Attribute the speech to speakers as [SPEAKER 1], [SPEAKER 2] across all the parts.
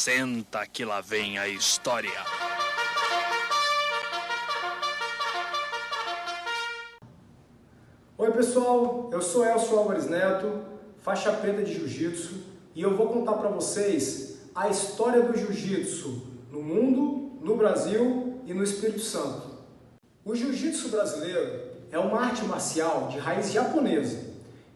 [SPEAKER 1] Senta que lá vem a história.
[SPEAKER 2] Oi pessoal, eu sou Elcio Álvares Neto, faixa preta de Jiu-Jitsu, e eu vou contar para vocês a história do Jiu-Jitsu no mundo, no Brasil e no Espírito Santo. O Jiu-Jitsu brasileiro é uma arte marcial de raiz japonesa,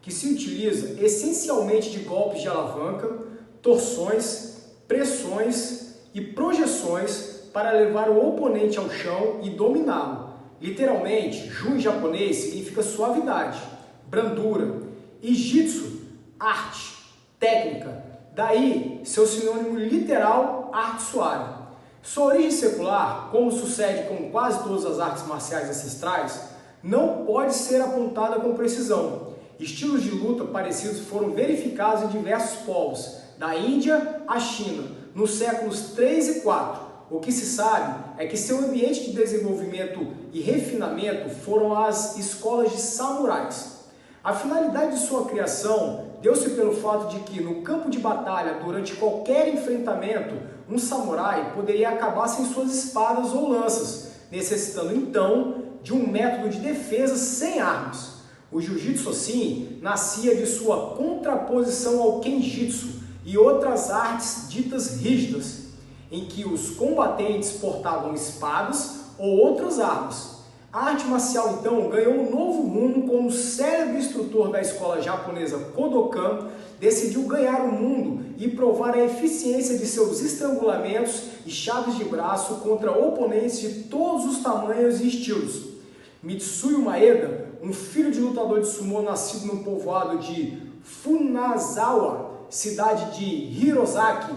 [SPEAKER 2] que se utiliza essencialmente de golpes de alavanca, torções, pressões e projeções para levar o oponente ao chão e dominá-lo. Literalmente, Ju em japonês significa suavidade, brandura, e Jitsu, arte, técnica, daí seu sinônimo literal, arte suave. Sua origem secular, como sucede com quase todas as artes marciais ancestrais, não pode ser apontada com precisão. Estilos de luta parecidos foram verificados em diversos povos, da Índia à China, nos séculos 3 e 4. O que se sabe é que seu ambiente de desenvolvimento e refinamento foram as escolas de samurais. A finalidade de sua criação deu-se pelo fato de que, no campo de batalha, durante qualquer enfrentamento, um samurai poderia acabar sem suas espadas ou lanças, necessitando então de um método de defesa sem armas. O Jiu-Jitsu, assim, nascia de sua contraposição ao Kenjitsu e outras artes ditas rígidas, em que os combatentes portavam espadas ou outras armas. A arte marcial, então, ganhou um novo rumo quando o cérebro instrutor da escola japonesa Kodokan decidiu ganhar o mundo e provar a eficiência de seus estrangulamentos e chaves de braço contra oponentes de todos os tamanhos e estilos. Mitsuyo Maeda, um filho de lutador de sumô nascido no povoado de Funazawa, cidade de Hirosaki,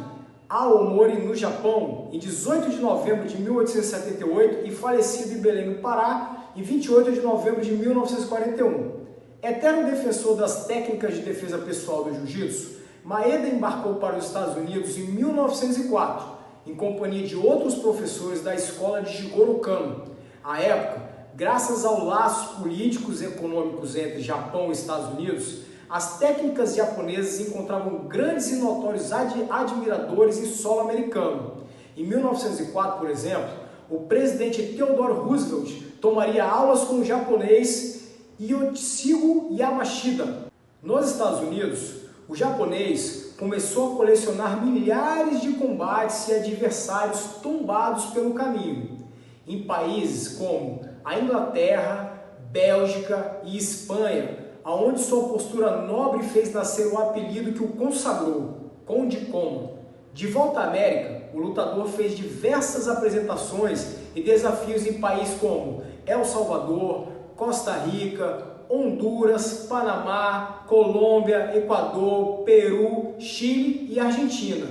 [SPEAKER 2] Aomori, no Japão, em 18 de novembro de 1878 e falecido em Belém, no Pará, em 28 de novembro de 1941. Eterno defensor das técnicas de defesa pessoal do Jiu-Jitsu, Maeda embarcou para os Estados Unidos em 1904, em companhia de outros professores da escola de Jigoro Kano. À época, graças aos laços políticos e econômicos entre Japão e Estados Unidos, as técnicas japonesas encontravam grandes e notórios admiradores em solo americano. Em 1904, por exemplo, o presidente Theodore Roosevelt tomaria aulas com o japonês Yotsuhiro Yamashita. Nos Estados Unidos, o japonês começou a colecionar milhares de combates e adversários tombados pelo caminho. Em países como a Inglaterra, Bélgica e Espanha, aonde sua postura nobre fez nascer o apelido que o consagrou, Conde Koma. De volta à América, o lutador fez diversas apresentações e desafios em países como El Salvador, Costa Rica, Honduras, Panamá, Colômbia, Equador, Peru, Chile e Argentina.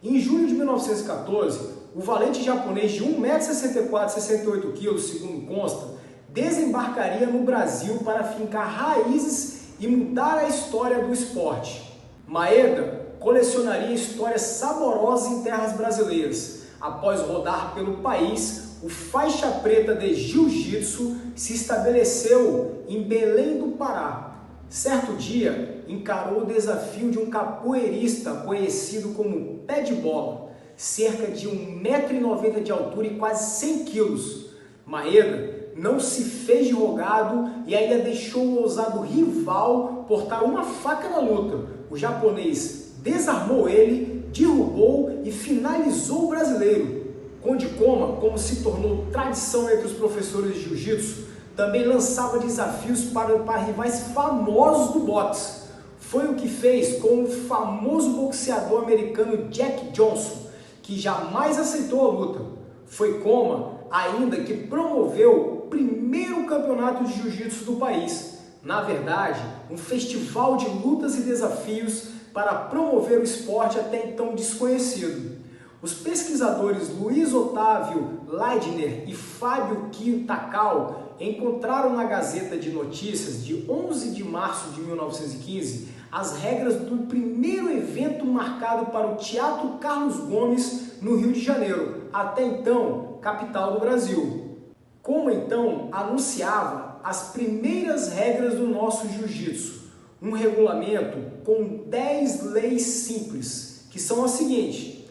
[SPEAKER 2] Em julho de 1914, o valente japonês de 1,64m e 68 kg, segundo consta, desembarcaria no Brasil para fincar raízes e mudar a história do esporte. Maeda colecionaria histórias saborosas em terras brasileiras. Após rodar pelo país, o faixa preta de Jiu-Jitsu se estabeleceu em Belém do Pará. Certo dia, encarou o desafio de um capoeirista conhecido como Pé de Bola, cerca de 1,90 m de altura e quase 100 kg. Maeda não se fez de rogado e ainda deixou o ousado rival portar uma faca na luta. O japonês desarmou ele, derrubou e finalizou o brasileiro. Conde Koma, como se tornou tradição entre os professores de jiu-jitsu, também lançava desafios para rivais famosos do boxe. Foi o que fez com o famoso boxeador americano Jack Johnson, que jamais aceitou a luta. Foi Koma ainda que promoveu o primeiro campeonato de jiu-jitsu do país. Na verdade, um festival de lutas e desafios para promover o esporte até então desconhecido. Os pesquisadores Luiz Otávio Leidner e Fábio Kio Takao encontraram na Gazeta de Notícias de 11 de março de 1915 as regras do primeiro evento marcado para o Teatro Carlos Gomes, no Rio de Janeiro, até então capital do Brasil. Como então anunciava as primeiras regras do nosso jiu-jitsu, um regulamento com 10 leis simples, que são as seguintes: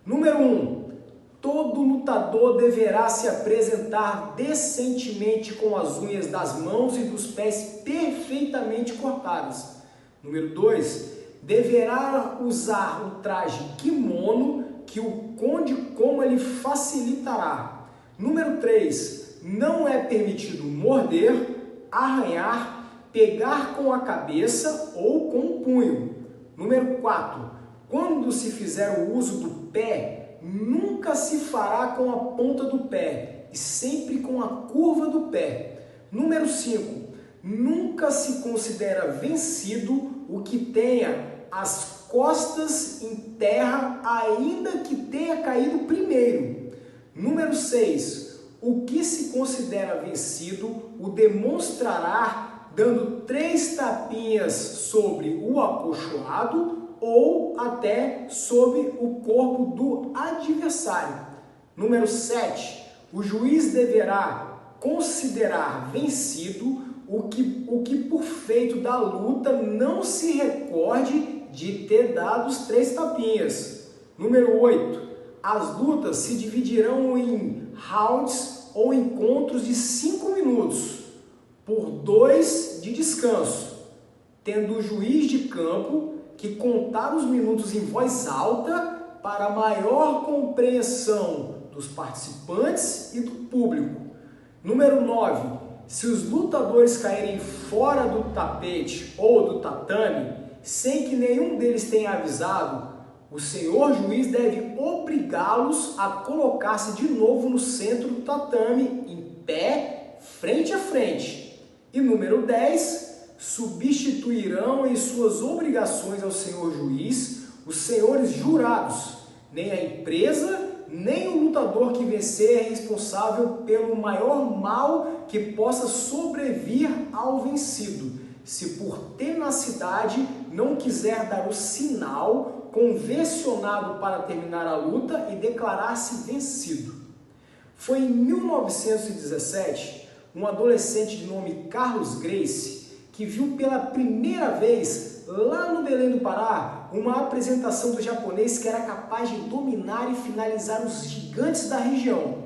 [SPEAKER 2] Número 1. Todo lutador deverá se apresentar decentemente com as unhas das mãos e dos pés perfeitamente cortadas. Número 2. Deverá usar o traje kimono que o Conde Koma lhe facilitará. Número 3. Não é permitido morder, arranhar, pegar com a cabeça ou com o punho. Número 4. Quando se fizer o uso do pé, nunca se fará com a ponta do pé e sempre com a curva do pé. Número 5. Nunca se considera vencido o que tenha as costas em terra, ainda que tenha caído primeiro. Número 6. O que se considera vencido o demonstrará dando 3 tapinhas sobre o acolchoado ou até sobre o corpo do adversário. Número 7. O juiz deverá considerar vencido o que por feito da luta não se recorde de ter dado os 3 tapinhas. Número 8. As lutas se dividirão em rounds ou encontros de 5 minutos, por 2 de descanso, tendo o juiz de campo que contar os minutos em voz alta para maior compreensão dos participantes e do público. Número 9. Se os lutadores caírem fora do tapete ou do tatame, sem que nenhum deles tenha avisado, o senhor juiz deve obrigá-los a colocar-se de novo no centro do tatame, em pé, frente a frente. E número 10. Substituirão em suas obrigações ao senhor juiz os senhores jurados. Nem a empresa, nem o lutador que vencer é responsável pelo maior mal que possa sobrevir ao vencido, se por tenacidade não quiser dar o sinal convencionado para terminar a luta e declarar-se vencido. Foi em 1917, um adolescente de nome Carlos Gracie, que viu pela primeira vez, lá no Belém do Pará, uma apresentação do japonês que era capaz de dominar e finalizar os gigantes da região.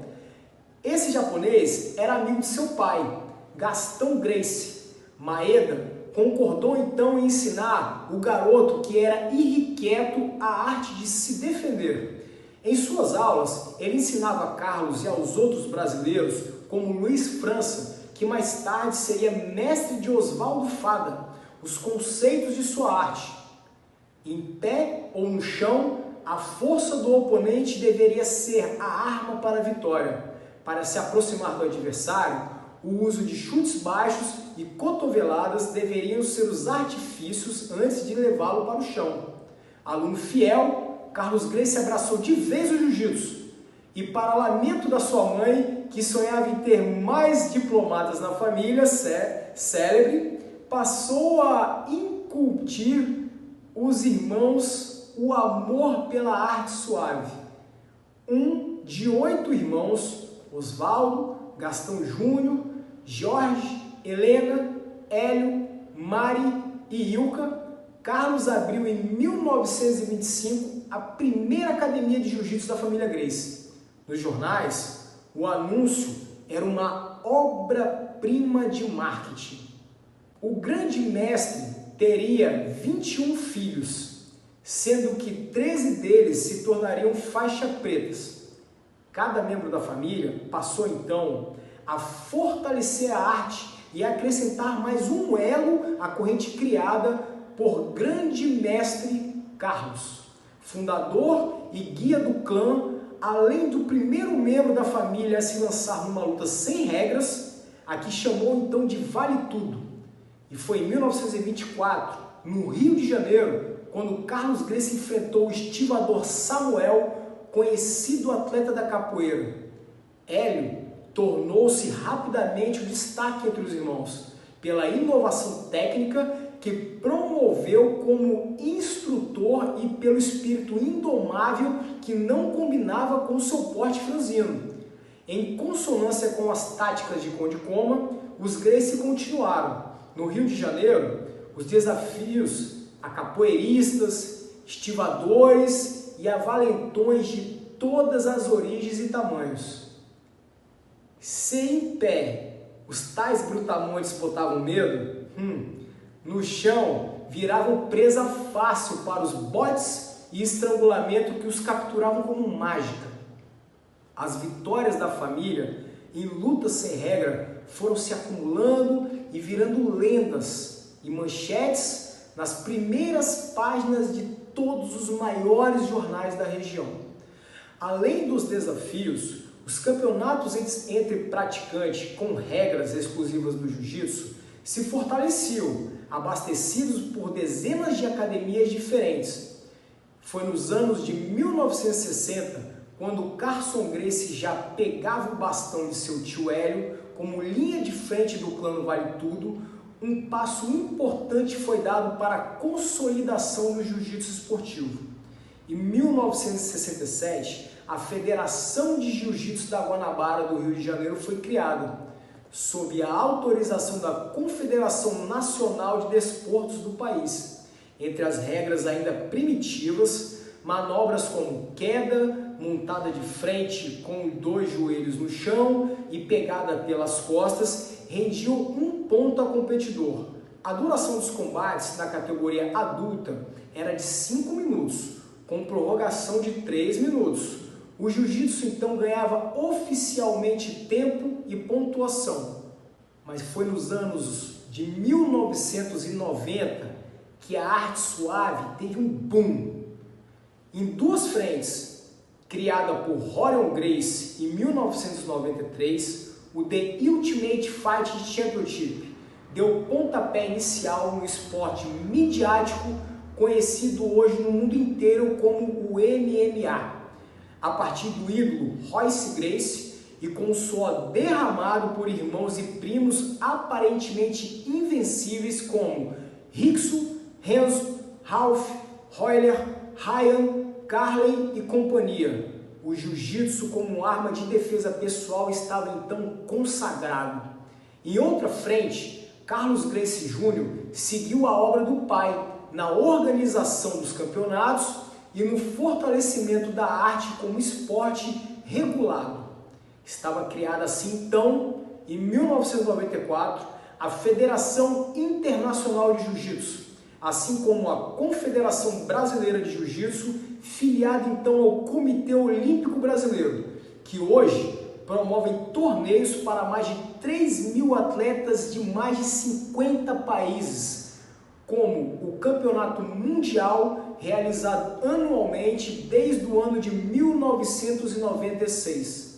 [SPEAKER 2] Esse japonês era amigo de seu pai, Gastão Gracie. Maeda concordou então em ensinar o garoto, que era irrequieto, a arte de se defender. Em suas aulas, ele ensinava a Carlos e aos outros brasileiros, como Luiz França, que mais tarde seria mestre de Oswaldo Fada, os conceitos de sua arte. Em pé ou no chão, a força do oponente deveria ser a arma para a vitória. Para se aproximar do adversário, o uso de chutes baixos e cotoveladas deveriam ser os artifícios antes de levá-lo para o chão. Aluno fiel, Carlos Gracie abraçou de vez o jiu-jitsu e, para lamento da sua mãe, que sonhava em ter mais diplomatas na família célebre, passou a incutir os irmãos o amor pela arte suave. Um de 8 irmãos, Oswaldo, Gastão Júnior, Jorge, Helena, Hélio, Mari e Ilka, Carlos abriu em 1925 a primeira academia de jiu-jitsu da família Gracie. Nos jornais, o anúncio era uma obra-prima de marketing. O grande mestre teria 21 filhos, sendo que 13 deles se tornariam faixas pretas. Cada membro da família passou então a fortalecer a arte e acrescentar mais um elo à corrente criada por grande mestre Carlos, fundador e guia do clã, além do primeiro membro da família a se lançar numa luta sem regras, a que chamou então de Vale Tudo. E foi em 1924, no Rio de Janeiro, quando Carlos Gracie enfrentou o estivador Samuel, conhecido atleta da capoeira. Hélio tornou-se rapidamente o destaque entre os irmãos, pela inovação técnica que promoveu como instrutor e pelo espírito indomável que não combinava com seu porte franzino. Em consonância com as táticas de Conde Koma, os Gracie continuaram. No Rio de Janeiro, os desafios a capoeiristas, estivadores e a valentões de todas as origens e tamanhos. Se em pé os tais brutamontes botavam medo, no chão viravam presa fácil para os botes e estrangulamento que os capturavam como mágica. As vitórias da família em lutas sem regra foram se acumulando e virando lendas e manchetes nas primeiras páginas de todos os maiores jornais da região. Além dos desafios, os campeonatos entre praticantes com regras exclusivas do jiu-jitsu se fortaleciam, abastecidos por dezenas de academias diferentes. Foi nos anos de 1960 quando Carlson Gracie já pegava o bastão de seu tio Hélio como linha de frente do clã Vale Tudo, um passo importante foi dado para a consolidação do jiu-jitsu esportivo. Em 1967, a Federação de Jiu-Jitsu da Guanabara do Rio de Janeiro foi criada, sob a autorização da Confederação Nacional de Desportos do país. Entre as regras ainda primitivas, manobras como queda, montada de frente com 2 joelhos no chão e pegada pelas costas, rendiam 1 ponto ao competidor. A duração dos combates na categoria adulta era de 5 minutos, com prorrogação de 3 minutos. O jiu-jitsu então ganhava oficialmente tempo e pontuação. Mas foi nos anos de 1990 que a arte suave teve um boom. Em 2 frentes, criada por Rorion Gracie em 1993, o The Ultimate Fight Championship deu pontapé inicial no esporte midiático conhecido hoje no mundo inteiro como o MMA, a partir do ídolo Royce Gracie e com o suor derramado por irmãos e primos aparentemente invencíveis como Rickson, Renzo, Ralph, Royler, Ryan, Carley e companhia. O jiu-jitsu como arma de defesa pessoal estava então consagrado. Em outra frente, Carlos Gracie Jr. seguiu a obra do pai na organização dos campeonatos e no fortalecimento da arte como esporte regulado. Estava criada assim então, em 1994, a Federação Internacional de Jiu-Jitsu, assim como a Confederação Brasileira de Jiu-Jitsu, filiada então ao Comitê Olímpico Brasileiro, que hoje promove torneios para mais de 3.000 atletas de mais de 50 países, como o Campeonato Mundial, realizado anualmente desde o ano de 1996.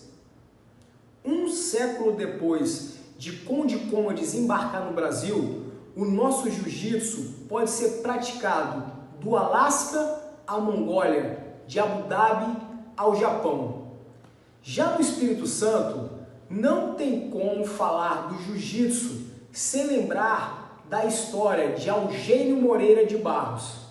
[SPEAKER 2] Um século depois de Conde Coma desembarcar no Brasil, o nosso jiu-jitsu pode ser praticado do Alasca à Mongólia, de Abu Dhabi ao Japão. Já no Espírito Santo, não tem como falar do jiu-jitsu sem lembrar da história de Eugênio Moreira de Barros.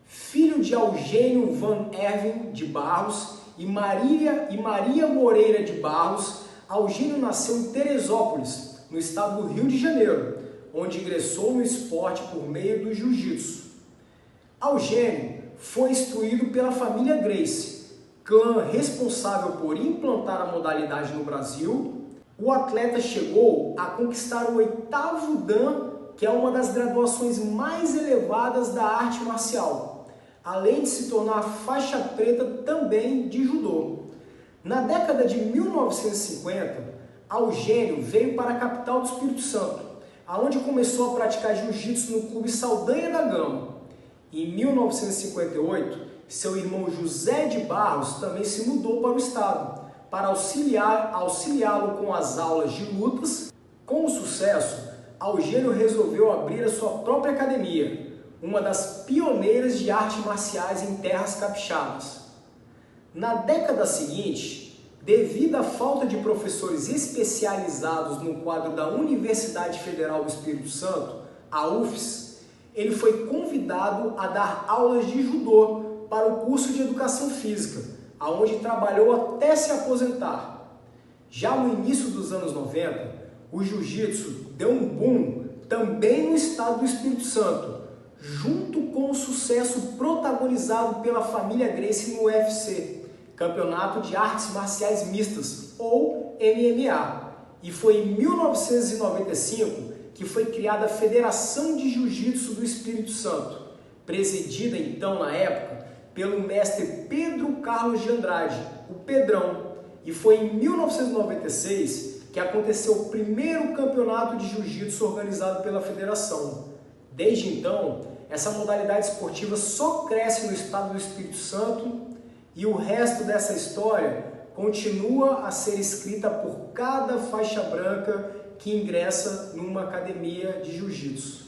[SPEAKER 2] Filho de Eugênio Van Erven de Barros e Maria Moreira de Barros, Eugênio nasceu em Teresópolis, no estado do Rio de Janeiro, onde ingressou no esporte por meio do jiu-jitsu. Eugênio foi instruído pela família Gracie, clã responsável por implantar a modalidade no Brasil. O atleta chegou a conquistar o 8º Dan, que é uma das graduações mais elevadas da arte marcial, além de se tornar faixa preta também de judô. Na década de 1950, Eugênio veio para a capital do Espírito Santo, aonde começou a praticar jiu-jitsu no Clube Saldanha da Gama. Em 1958, seu irmão José de Barros também se mudou para o estado, para auxiliá-lo com as aulas de lutas. Com o sucesso, Eugênio resolveu abrir a sua própria academia, uma das pioneiras de artes marciais em terras capixabas. Na década seguinte, devido à falta de professores especializados no quadro da Universidade Federal do Espírito Santo, a UFES, ele foi convidado a dar aulas de judô para o curso de Educação Física, aonde trabalhou até se aposentar. Já no início dos anos 90, o jiu-jitsu deu um boom também no estado do Espírito Santo, junto com o sucesso protagonizado pela família Gracie no UFC, Campeonato de Artes Marciais Mistas, ou MMA. E foi em 1995 que foi criada a Federação de Jiu-Jitsu do Espírito Santo, presidida então na época pelo mestre Pedro Carlos de Andrade, o Pedrão. E foi em 1996 que aconteceu o primeiro campeonato de jiu-jitsu organizado pela federação. Desde então, essa modalidade esportiva só cresce no estado do Espírito Santo e o resto dessa história continua a ser escrita por cada faixa branca que ingressa numa academia de jiu-jitsu.